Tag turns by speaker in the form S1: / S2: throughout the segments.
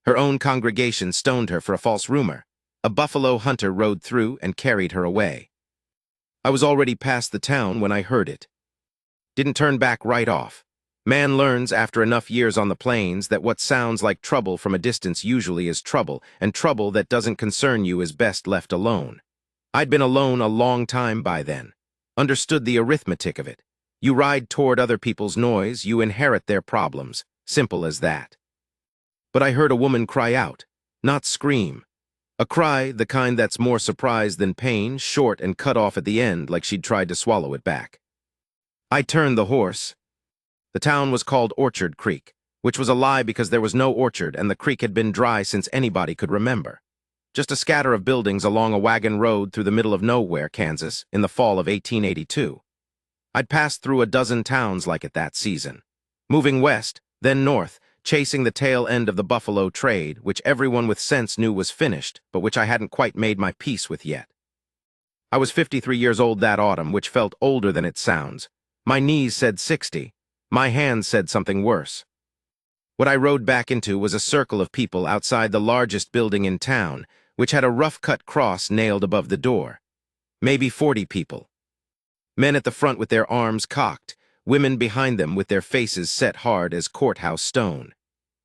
S1: Her own congregation stoned her for a false rumor. A buffalo hunter rode through and carried her away. I was already past the town when I heard it. Didn't turn back right off. Man learns after enough years on the plains that what sounds like trouble from a distance usually is trouble, and trouble that doesn't concern you is best left alone. I'd been alone a long time by then. Understood the arithmetic of it. You ride toward other people's noise, you inherit their problems. Simple as that. But I heard a woman cry out, not scream. A cry, the kind that's more surprise than pain, short and cut off at the end like she'd tried to swallow it back. I turned the horse. The town was called Orchard Creek, which was a lie because there was no orchard and the creek had been dry since anybody could remember. Just a scatter of buildings along a wagon road through the middle of nowhere, Kansas, in the fall of 1882. I'd passed through a dozen towns like it that season. Moving west, then north, chasing the tail end of the buffalo trade, which everyone with sense knew was finished, but which I hadn't quite made my peace with yet. I was 53 years old that autumn, which felt older than it sounds. My knees said 60. My hands said something worse. What I rode back into was a circle of people outside the largest building in town, which had a rough-cut cross nailed above the door. Maybe 40 people. Men at the front with their arms cocked, women behind them with their faces set hard as courthouse stone.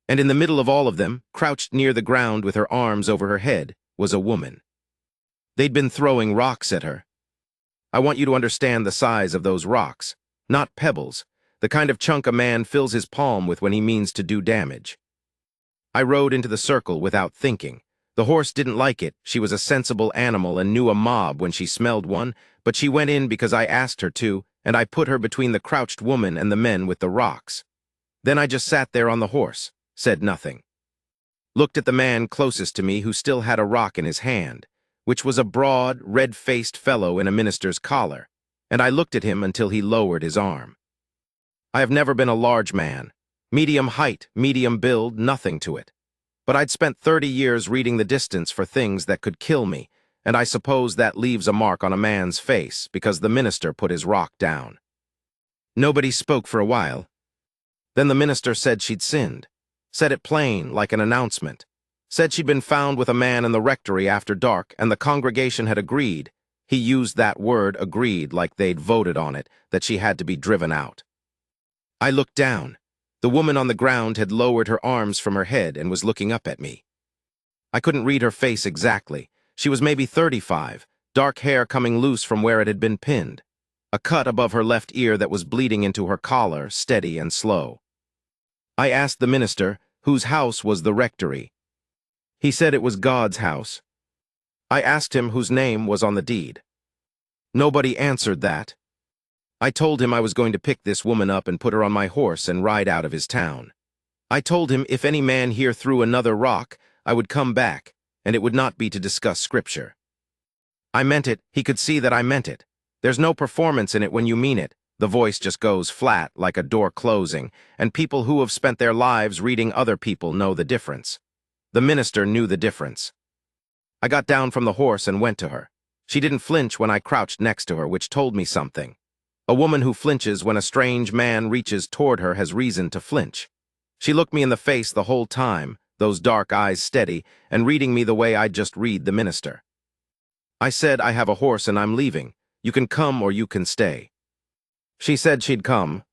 S1: And in the middle of all of them, crouched near the ground with her arms over her head, was a woman. They'd been throwing rocks at her. I want you to understand the size of those rocks. Not pebbles, the kind of chunk a man fills his palm with when he means to do damage. I rode into the circle without thinking. The horse didn't like it. She was a sensible animal and knew a mob when she smelled one, but she went in because I asked her to, and I put her between the crouched woman and the men with the rocks. Then I just sat there on the horse, said nothing. Looked at the man closest to me who still had a rock in his hand, which was a broad, red-faced fellow in a minister's collar, and I looked at him until he lowered his arm. I have never been a large man. Medium height, medium build, nothing to it. But I'd spent 30 years reading the distance for things that could kill me, and I suppose that leaves a mark on a man's face because the minister put his rock down. Nobody spoke for a while. Then the minister said she'd sinned. Said it plain, like an announcement. Said she'd been found with a man in the rectory after dark, and the congregation had agreed. He used that word, agreed, like they'd voted on it, that she had to be driven out. I looked down. The woman on the ground had lowered her arms from her head and was looking up at me. I couldn't read her face exactly. She was maybe 35, dark hair coming loose from where it had been pinned. A cut above her left ear that was bleeding into her collar, steady and slow. I asked the minister, whose house was the rectory. He said it was God's house. I asked him whose name was on the deed. Nobody answered that. I told him I was going to pick this woman up and put her on my horse and ride out of his town. I told him if any man here threw another rock, I would come back, and it would not be to discuss scripture. I meant it. He could see that I meant it. There's no performance in it when you mean it. The voice just goes flat, like a door closing, and people who have spent their lives reading other people know the difference. The minister knew the difference. I got down from the horse and went to her. She didn't flinch when I crouched next to her, which told me something. A woman who flinches when a strange man reaches toward her has reason to flinch. She looked me in the face the whole time, those dark eyes steady, and reading me the way I'd just read the minister. I said, I have a horse and I'm leaving. You can come or you can stay. She said she'd come.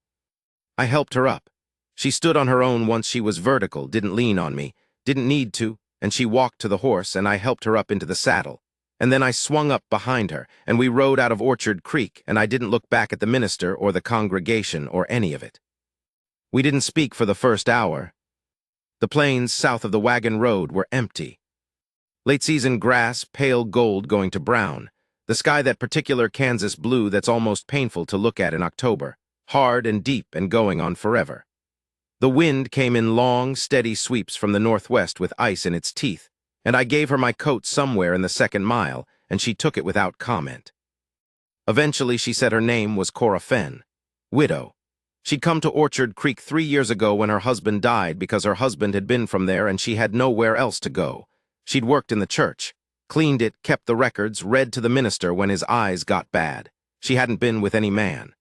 S1: I helped her up. She stood on her own once she was vertical, didn't lean on me, didn't need to, and she walked to the horse and I helped her up into the saddle. And then I swung up behind her, and we rode out of Orchard Creek, and I didn't look back at the minister or the congregation or any of it. We didn't speak for the first hour. The plains south of the wagon road were empty. Late-season grass, pale gold going to brown. The sky that particular Kansas blue that's almost painful to look at in October, hard and deep and going on forever. The wind came in long, steady sweeps from the northwest with ice in its teeth, and I gave her my coat somewhere in the second mile, and she took it without comment. Eventually, she said her name was Cora Fenn, widow. She'd come to Orchard Creek 3 years ago when her husband died because her husband had been from there and she had nowhere else to go. She'd worked in the church, cleaned it, kept the records, read to the minister when his eyes got bad. She hadn't been with any man.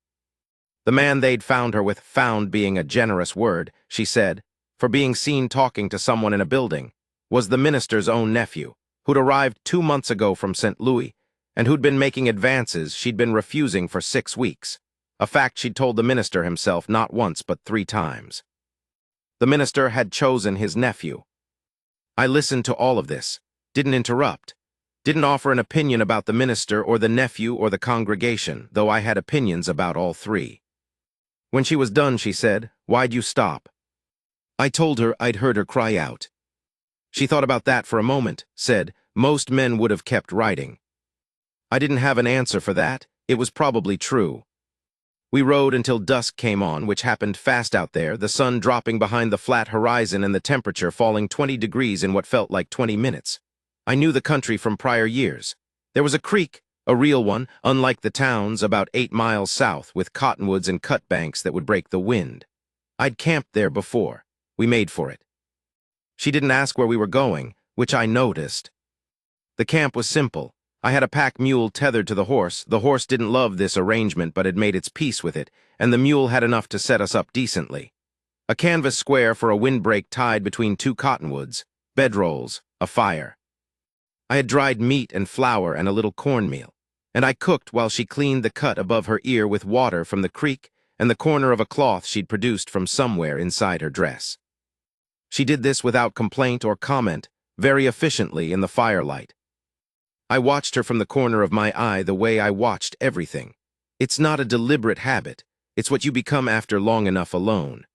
S1: The man they'd found her with, found being a generous word, she said, for being seen talking to someone in a building, was the minister's own nephew, who'd arrived 2 months ago from St. Louis, and who'd been making advances she'd been refusing for 6 weeks, a fact she'd told the minister himself not once but 3 times. The minister had chosen his nephew. I listened to all of this, didn't interrupt, didn't offer an opinion about the minister or the nephew or the congregation, though I had opinions about all 3. When she was done, she said, "Why'd you stop?" I told her I'd heard her cry out. She thought about that for a moment, said, "Most men would have kept writing." I didn't have an answer for that. It was probably true. We rode until dusk came on, which happened fast out there, the sun dropping behind the flat horizon and the temperature falling 20 degrees in what felt like 20 minutes. I knew the country from prior years. There was a creek, a real one, unlike the towns, about 8 miles south, with cottonwoods and cut banks that would break the wind. I'd camped there before. We made for it. She didn't ask where we were going, which I noticed. The camp was simple. I had a pack mule tethered to the horse. The horse didn't love this arrangement but had made its peace with it, and the mule had enough to set us up decently. A canvas square for a windbreak tied between 2 cottonwoods, bedrolls, a fire. I had dried meat and flour and a little cornmeal, and I cooked while she cleaned the cut above her ear with water from the creek and the corner of a cloth she'd produced from somewhere inside her dress. She did this without complaint or comment, very efficiently in the firelight. I watched her from the corner of my eye the way I watched everything. It's not a deliberate habit. It's what you become after long enough alone.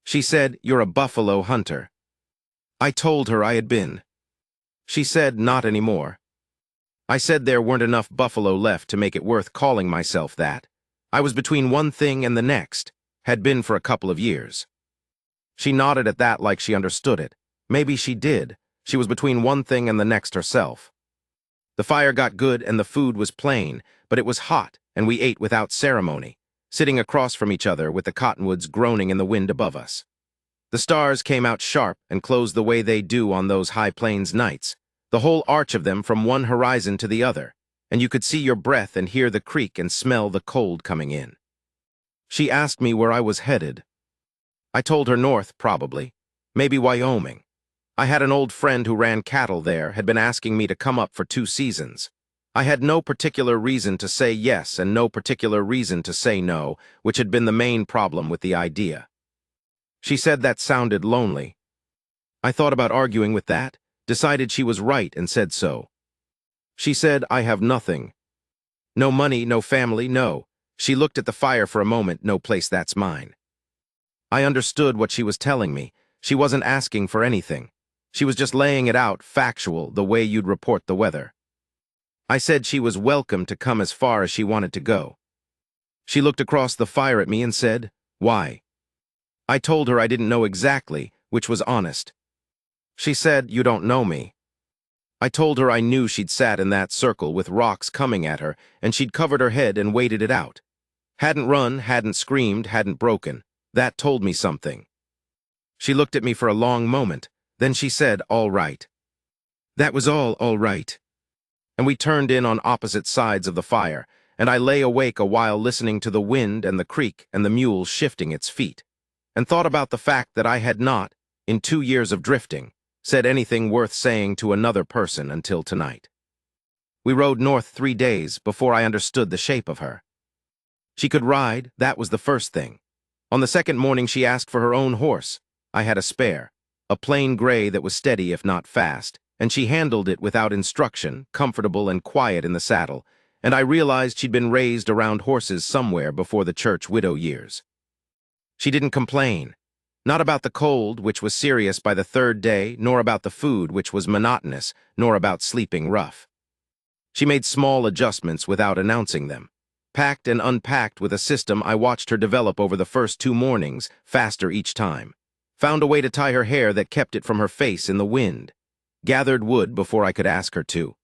S1: She said, "You're a buffalo hunter." I told her I had been. She said, "Not anymore." I said there weren't enough buffalo left to make it worth calling myself that. I was between one thing and the next, had been for a couple of years. She nodded at that like she understood it. Maybe she did. She was between one thing and the next herself. The fire got good and the food was plain, but it was hot, and we ate without ceremony, sitting across from each other with the cottonwoods groaning in the wind above us. The stars came out sharp and closed the way they do on those high plains nights, the whole arch of them from one horizon to the other, and you could see your breath and hear the creek and smell the cold coming in. She asked me where I was headed. I told her north, probably. Maybe Wyoming. I had an old friend who ran cattle there, had been asking me to come up for 2 seasons. I had no particular reason to say yes and no particular reason to say no, which had been the main problem with the idea. She said that sounded lonely. I thought about arguing with that, decided she was right and said so. She said, "I have nothing. No money, no family, no." She looked at the fire for a moment, "No place that's mine." I understood what she was telling me. She wasn't asking for anything. She was just laying it out, factual, the way you'd report the weather. I said she was welcome to come as far as she wanted to go. She looked across the fire at me and said, "Why?" I told her I didn't know exactly, which was honest. She said, "You don't know me." I told her I knew she'd sat in that circle with rocks coming at her, and she'd covered her head and waited it out. Hadn't run, hadn't screamed, hadn't broken. That told me something. She looked at me for a long moment. Then she said, "All right." That was all right. And we turned in on opposite sides of the fire, and I lay awake a while listening to the wind and the creek and the mule shifting its feet, and thought about the fact that I had not, in 2 years of drifting, said anything worth saying to another person until tonight. We rode north 3 days before I understood the shape of her. She could ride, that was the first thing. On the second morning she asked for her own horse. I had a spare. A plain gray that was steady if not fast, and she handled it without instruction, comfortable and quiet in the saddle, and I realized she'd been raised around horses somewhere before the church widow years. She didn't complain, not about the cold, which was serious by the 3rd day, nor about the food, which was monotonous, nor about sleeping rough. She made small adjustments without announcing them, packed and unpacked with a system I watched her develop over the first 2 mornings, faster each time. Found a way to tie her hair that kept it from her face in the wind. Gathered wood before I could ask her to.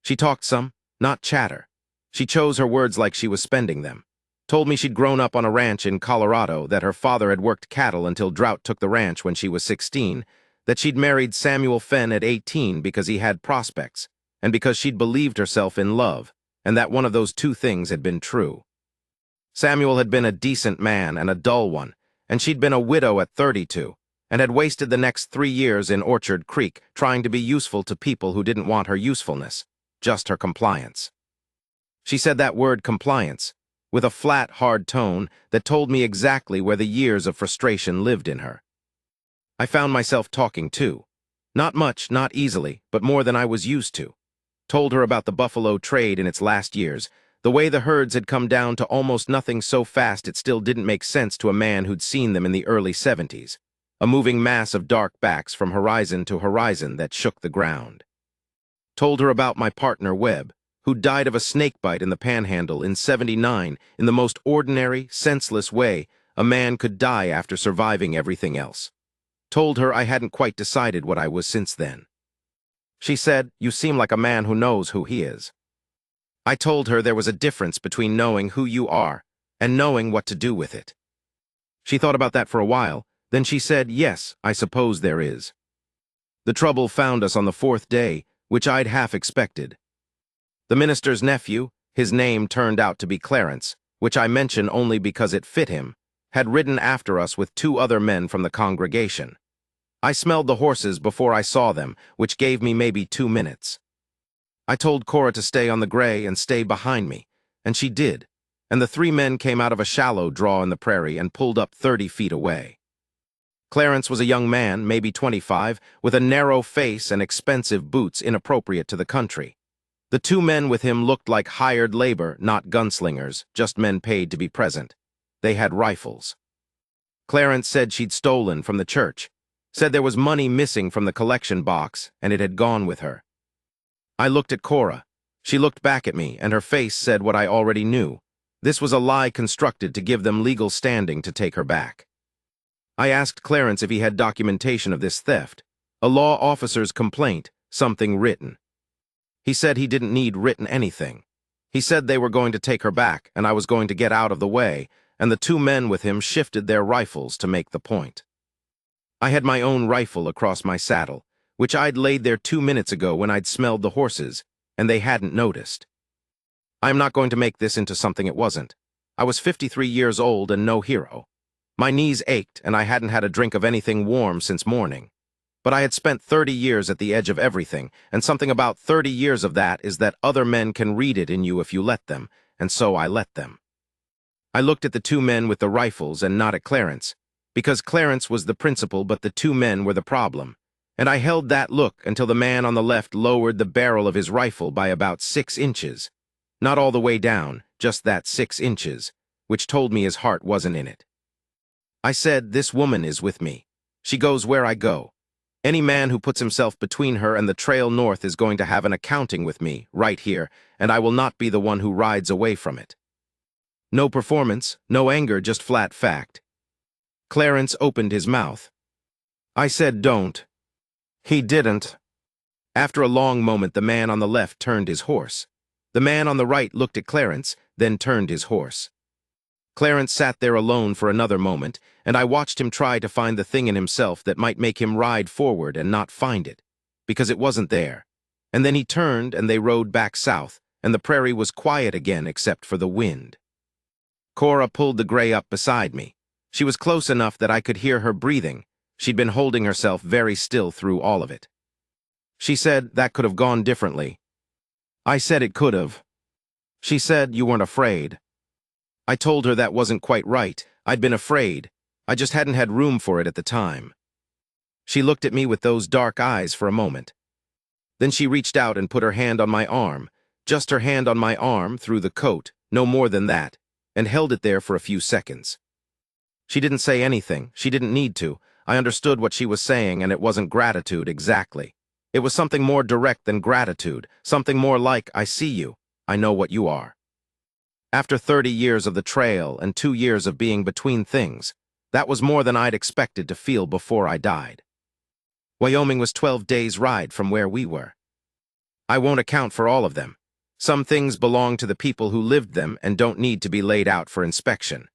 S1: She talked some, not chatter. She chose her words like she was spending them. Told me she'd grown up on a ranch in Colorado, that her father had worked cattle until drought took the ranch when she was 16, that she'd married Samuel Fenn at 18 because he had prospects, and because she'd believed herself in love, and that one of those 2 things had been true. Samuel had been a decent man and a dull one, and she'd been a widow at 32, and had wasted the next 3 years in Orchard Creek trying to be useful to people who didn't want her usefulness, just her compliance. She said that word compliance, with a flat, hard tone that told me exactly where the years of frustration lived in her. I found myself talking too. Not much, not easily, but more than I was used to. Told her about the buffalo trade in its last years, the way the herds had come down to almost nothing so fast it still didn't make sense to a man who'd seen them in the early 70s, a moving mass of dark backs from horizon to horizon that shook the ground. Told her about my partner Webb, who died of a snakebite in the Panhandle in '79 in the most ordinary, senseless way a man could die after surviving everything else. Told her I hadn't quite decided what I was since then. She said, "You seem like a man who knows who he is." I told her there was a difference between knowing who you are and knowing what to do with it. She thought about that for a while, then she said, "Yes, I suppose there is." The trouble found us on the 4th day, which I'd half expected. The minister's nephew, his name turned out to be Clarence, which I mention only because it fit him, had ridden after us with 2 other men from the congregation. I smelled the horses before I saw them, which gave me maybe 2 minutes. I told Cora to stay on the gray and stay behind me, and she did, and the 3 men came out of a shallow draw in the prairie and pulled up 30 feet away. Clarence was a young man, maybe 25, with a narrow face and expensive boots inappropriate to the country. The 2 men with him looked like hired labor, not gunslingers, just men paid to be present. They had rifles. Clarence said she'd stolen from the church, said there was money missing from the collection box, and it had gone with her. I looked at Cora. She looked back at me, and her face said what I already knew. This was a lie constructed to give them legal standing to take her back. I asked Clarence if he had documentation of this theft, a law officer's complaint, something written. He said he didn't need written anything. He said they were going to take her back, and I was going to get out of the way, and the 2 men with him shifted their rifles to make the point. I had my own rifle across my saddle, which I'd laid there 2 minutes ago when I'd smelled the horses, and they hadn't noticed. I'm not going to make this into something it wasn't. I was 53 years old and no hero. My knees ached, and I hadn't had a drink of anything warm since morning. But I had spent 30 years at the edge of everything, and something about 30 years of that is that other men can read it in you if you let them, and so I let them. I looked at the 2 men with the rifles and not at Clarence, because Clarence was the principal but the 2 men were the problem, and I held that look until the man on the left lowered the barrel of his rifle by about 6 inches. Not all the way down, just that 6 inches, which told me his heart wasn't in it. I said, "This woman is with me. She goes where I go. Any man who puts himself between her and the trail north is going to have an accounting with me, right here, and I will not be the one who rides away from it." No performance, no anger, just flat fact. Clarence opened his mouth. I said, "Don't." He didn't. After a long moment, the man on the left turned his horse. The man on the right looked at Clarence, then turned his horse. Clarence sat there alone for another moment, and I watched him try to find the thing in himself that might make him ride forward and not find it, because it wasn't there. And then he turned and they rode back south, and the prairie was quiet again except for the wind. Cora pulled the gray up beside me. She was close enough that I could hear her breathing. She'd been holding herself very still through all of it. She said that could have gone differently. I said it could have. She said you weren't afraid. I told her that wasn't quite right. I'd been afraid. I just hadn't had room for it at the time. She looked at me with those dark eyes for a moment. Then she reached out and put her hand on my arm, just her hand on my arm through the coat, no more than that, and held it there for a few seconds. She didn't say anything. She didn't need to. I understood what she was saying, and it wasn't gratitude exactly. It was something more direct than gratitude, something more like, "I see you. I know what you are." After 30 years of the trail and 2 years of being between things, that was more than I'd expected to feel before I died. Wyoming was 12 days' ride from where we were. I won't account for all of them. Some things belong to the people who lived them and don't need to be laid out for inspection.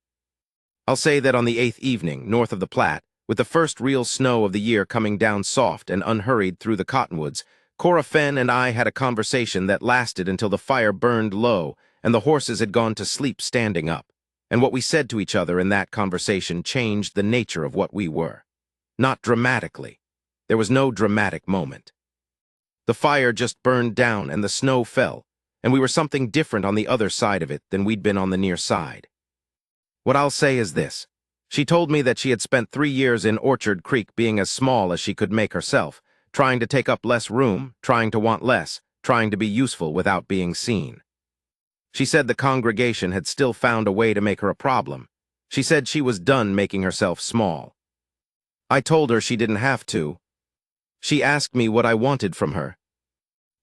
S1: I'll say that on the 8th evening, north of the Platte, with the first real snow of the year coming down soft and unhurried through the cottonwoods, Cora Fenn and I had a conversation that lasted until the fire burned low and the horses had gone to sleep standing up, and what we said to each other in that conversation changed the nature of what we were. Not dramatically. There was no dramatic moment. The fire just burned down and the snow fell, and we were something different on the other side of it than we'd been on the near side. What I'll say is this. She told me that she had spent 3 years in Orchard Creek being as small as she could make herself, trying to take up less room, trying to want less, trying to be useful without being seen. She said the congregation had still found a way to make her a problem. She said she was done making herself small. I told her she didn't have to. She asked me what I wanted from her.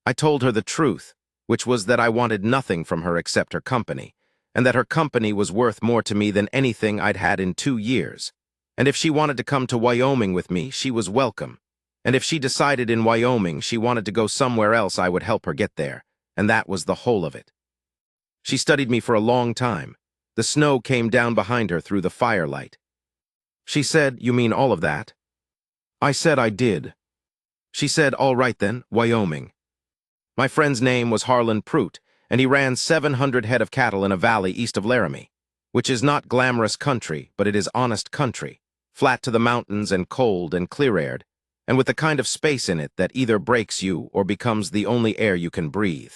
S1: I told her the truth, which was that I wanted nothing from her except her company, and that her company was worth more to me than anything I'd had in 2 years. And if she wanted to come to Wyoming with me, she was welcome. And if she decided in Wyoming she wanted to go somewhere else, I would help her get there, and that was the whole of it. She studied me for a long time. The snow came down behind her through the firelight. She said, "You mean all of that?" I said I did. She said, "All right then, Wyoming." My friend's name was Harlan Pruitt, and he ran 700 head of cattle in a valley east of Laramie, which is not glamorous country, but it is honest country, flat to the mountains and cold and clear-aired, and with the kind of space in it that either breaks you or becomes the only air you can breathe.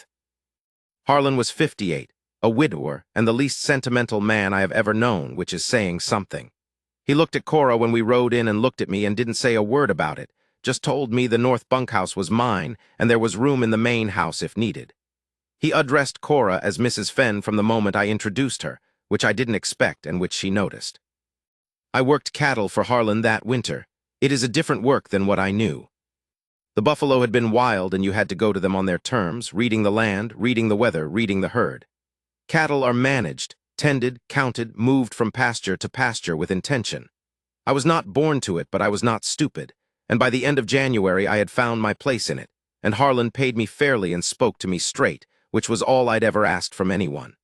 S1: Harlan was 58, a widower, and the least sentimental man I have ever known, which is saying something. He looked at Cora when we rode in and looked at me and didn't say a word about it, just told me the north bunkhouse was mine and there was room in the main house if needed. He addressed Cora as Mrs. Fenn from the moment I introduced her, which I didn't expect and which she noticed. I worked cattle for Harlan that winter. It is a different work than what I knew. The buffalo had been wild and you had to go to them on their terms, reading the land, reading the weather, reading the herd. Cattle are managed, tended, counted, moved from pasture to pasture with intention. I was not born to it, but I was not stupid, and by the end of January I had found my place in it, and Harlan paid me fairly and spoke to me straight, which was all I'd ever asked from anyone.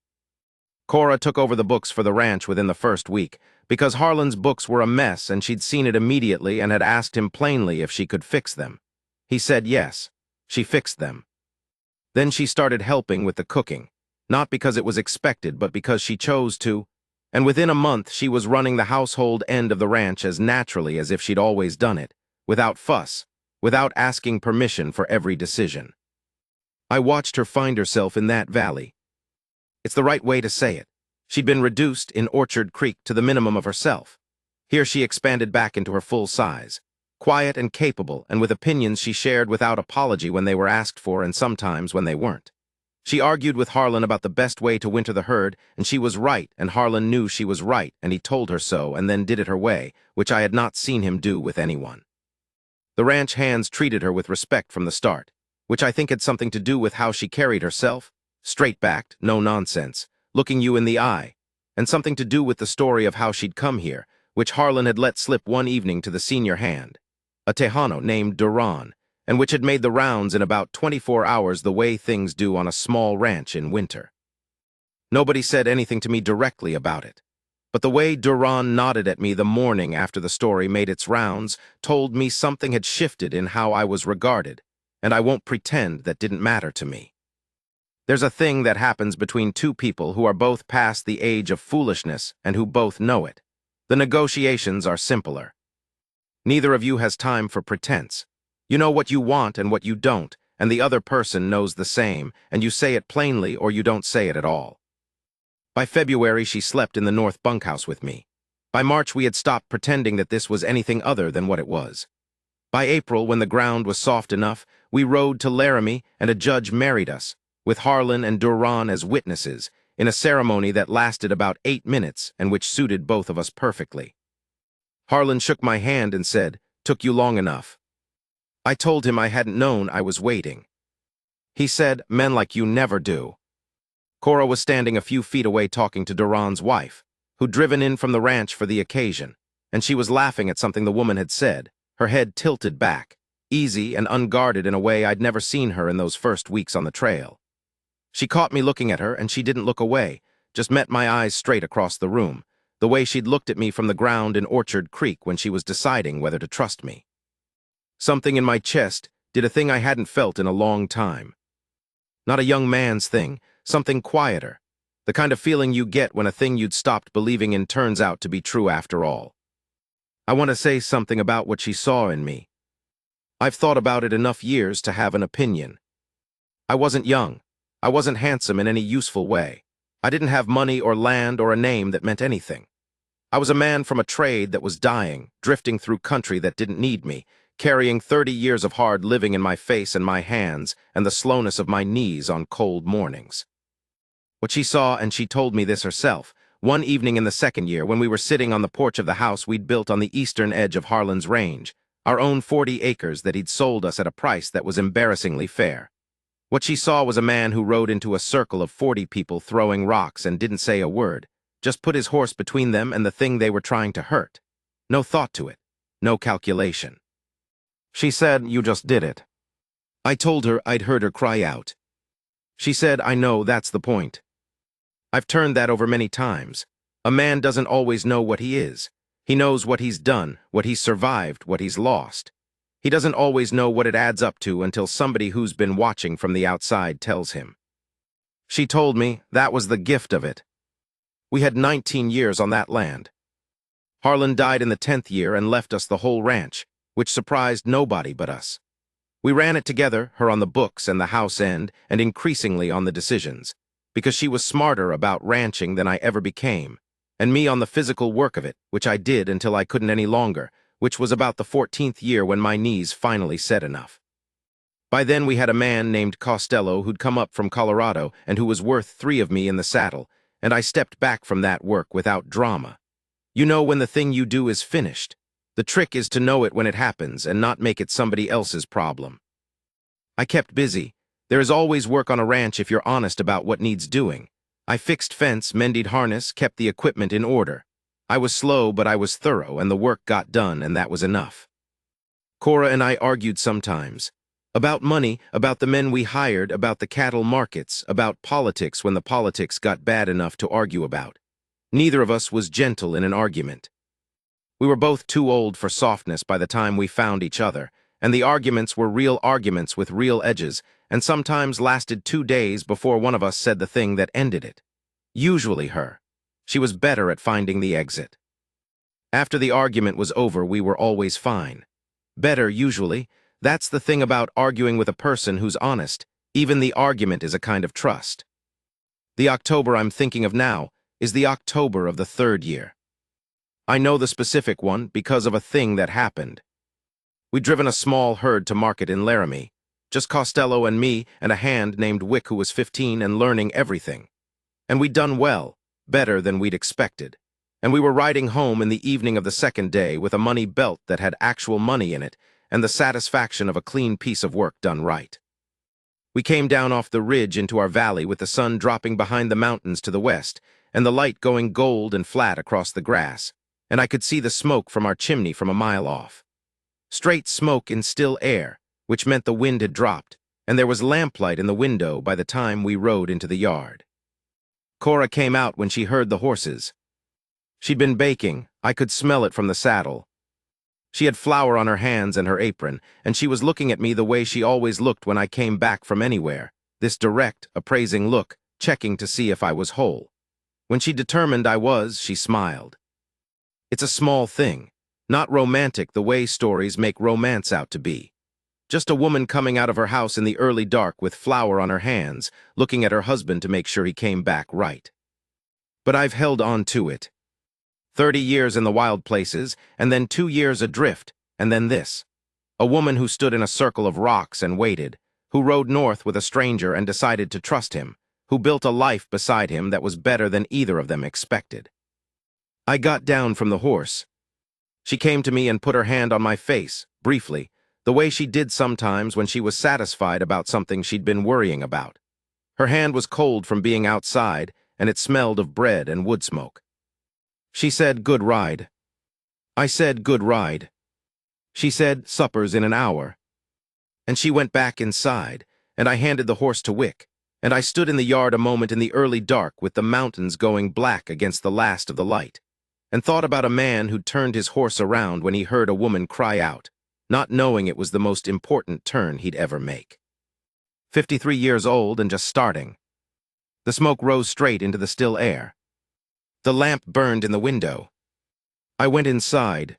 S1: Cora took over the books for the ranch within the first week, because Harlan's books were a mess and she'd seen it immediately and had asked him plainly if she could fix them. He said yes. She fixed them. Then she started helping with the cooking, not because it was expected, but because she chose to, and within a month she was running the household end of the ranch as naturally as if she'd always done it, without fuss, without asking permission for every decision. I watched her find herself in that valley. It's the right way to say it. She'd been reduced in Orchard Creek to the minimum of herself. Here she expanded back into her full size, quiet and capable, and with opinions she shared without apology when they were asked for and sometimes when they weren't. She argued with Harlan about the best way to winter the herd, and she was right, and Harlan knew she was right, and he told her so and then did it her way, which I had not seen him do with anyone. The ranch hands treated her with respect from the start, which I think had something to do with how she carried herself, straight-backed, no nonsense, looking you in the eye, and something to do with the story of how she'd come here, which Harlan had let slip one evening to the senior hand, a Tejano named Duran, and which had made the rounds in about 24 hours the way things do on a small ranch in winter. Nobody said anything to me directly about it, but the way Duran nodded at me the morning after the story made its rounds told me something had shifted in how I was regarded, and I won't pretend that didn't matter to me. There's a thing that happens between two people who are both past the age of foolishness and who both know it. The negotiations are simpler. Neither of you has time for pretense. You know what you want and what you don't, and the other person knows the same, and you say it plainly or you don't say it at all. By February, she slept in the north bunkhouse with me. By March, we had stopped pretending that this was anything other than what it was. By April, when the ground was soft enough, we rode to Laramie and a judge married us, with Harlan and Duran as witnesses, in a ceremony that lasted about 8 minutes and which suited both of us perfectly. Harlan shook my hand and said, "Took you long enough." I told him I hadn't known I was waiting. He said, "Men like you never do." Cora was standing a few feet away talking to Duran's wife, who'd driven in from the ranch for the occasion, and she was laughing at something the woman had said, her head tilted back, easy and unguarded in a way I'd never seen her in those first weeks on the trail. She caught me looking at her, and she didn't look away, just met my eyes straight across the room, the way she'd looked at me from the ground in Orchard Creek when she was deciding whether to trust me. Something in my chest did a thing I hadn't felt in a long time. Not a young man's thing, something quieter, the kind of feeling you get when a thing you'd stopped believing in turns out to be true after all. I want to say something about what she saw in me. I've thought about it enough years to have an opinion. I wasn't young. I wasn't handsome in any useful way. I didn't have money or land or a name that meant anything. I was a man from a trade that was dying, drifting through country that didn't need me, carrying 30 years of hard living in my face and my hands and the slowness of my knees on cold mornings. What she saw, and she told me this herself, one evening in the second year when we were sitting on the porch of the house we'd built on the eastern edge of Harlan's Range, our own 40 acres that he'd sold us at a price that was embarrassingly fair. What she saw was a man who rode into a circle of 40 people throwing rocks and didn't say a word, just put his horse between them and the thing they were trying to hurt. No thought to it, no calculation. She said, "You just did it." I told her I'd heard her cry out. She said, "I know, that's the point. I've turned that over many times. A man doesn't always know what he is. He knows what he's done, what he's survived, what he's lost. He doesn't always know what it adds up to until somebody who's been watching from the outside tells him." She told me that was the gift of it. We had 19 years on that land. Harlan died in the 10th year and left us the whole ranch, which surprised nobody but us. We ran it together, her on the books and the house end, and increasingly on the decisions, because she was smarter about ranching than I ever became, and me on the physical work of it, which I did until I couldn't any longer, which was about the 14th year when my knees finally said enough. By then we had a man named Costello who'd come up from Colorado and who was worth 3 of me in the saddle, and I stepped back from that work without drama. You know when the thing you do is finished. The trick is to know it when it happens and not make it somebody else's problem. I kept busy. There is always work on a ranch if you're honest about what needs doing. I fixed fence, mended harness, kept the equipment in order. I was slow, but I was thorough, and the work got done, and that was enough. Cora and I argued sometimes. About money, about the men we hired, about the cattle markets, about politics when the politics got bad enough to argue about. Neither of us was gentle in an argument. We were both too old for softness by the time we found each other, and the arguments were real arguments with real edges, and sometimes lasted 2 days before one of us said the thing that ended it. Usually her. She was better at finding the exit. After the argument was over, we were always fine. Better, usually. That's the thing about arguing with a person who's honest. Even the argument is a kind of trust. The October I'm thinking of now is the October of the 3rd year. I know the specific one because of a thing that happened. We'd driven a small herd to market in Laramie, just Costello and me and a hand named Wick who was 15 and learning everything. And we'd done well, better than we'd expected. And we were riding home in the evening of the 2nd day with a money belt that had actual money in it and the satisfaction of a clean piece of work done right. We came down off the ridge into our valley with the sun dropping behind the mountains to the west and the light going gold and flat across the grass, and I could see the smoke from our chimney from a mile off. Straight smoke in still air, which meant the wind had dropped, and there was lamplight in the window by the time we rode into the yard. Cora came out when she heard the horses. She'd been baking. I could smell it from the saddle. She had flour on her hands and her apron, and she was looking at me the way she always looked when I came back from anywhere, this direct, appraising look, checking to see if I was whole. When she determined I was, she smiled. It's a small thing, not romantic the way stories make romance out to be. Just a woman coming out of her house in the early dark with flour on her hands, looking at her husband to make sure he came back right. But I've held on to it. 30 years in the wild places, and then 2 years adrift, and then this. A woman who stood in a circle of rocks and waited, who rode north with a stranger and decided to trust him, who built a life beside him that was better than either of them expected. I got down from the horse. She came to me and put her hand on my face, briefly, the way she did sometimes when she was satisfied about something she'd been worrying about. Her hand was cold from being outside, and it smelled of bread and wood smoke. She said, "Good ride." I said, "Good ride." She said, "Supper's in an hour." And she went back inside, and I handed the horse to Wick, and I stood in the yard a moment in the early dark with the mountains going black against the last of the light, and thought about a man who'd turned his horse around when he heard a woman cry out, not knowing it was the most important turn he'd ever make. 53 years old and just starting. The smoke rose straight into the still air. The lamp burned in the window. I went inside,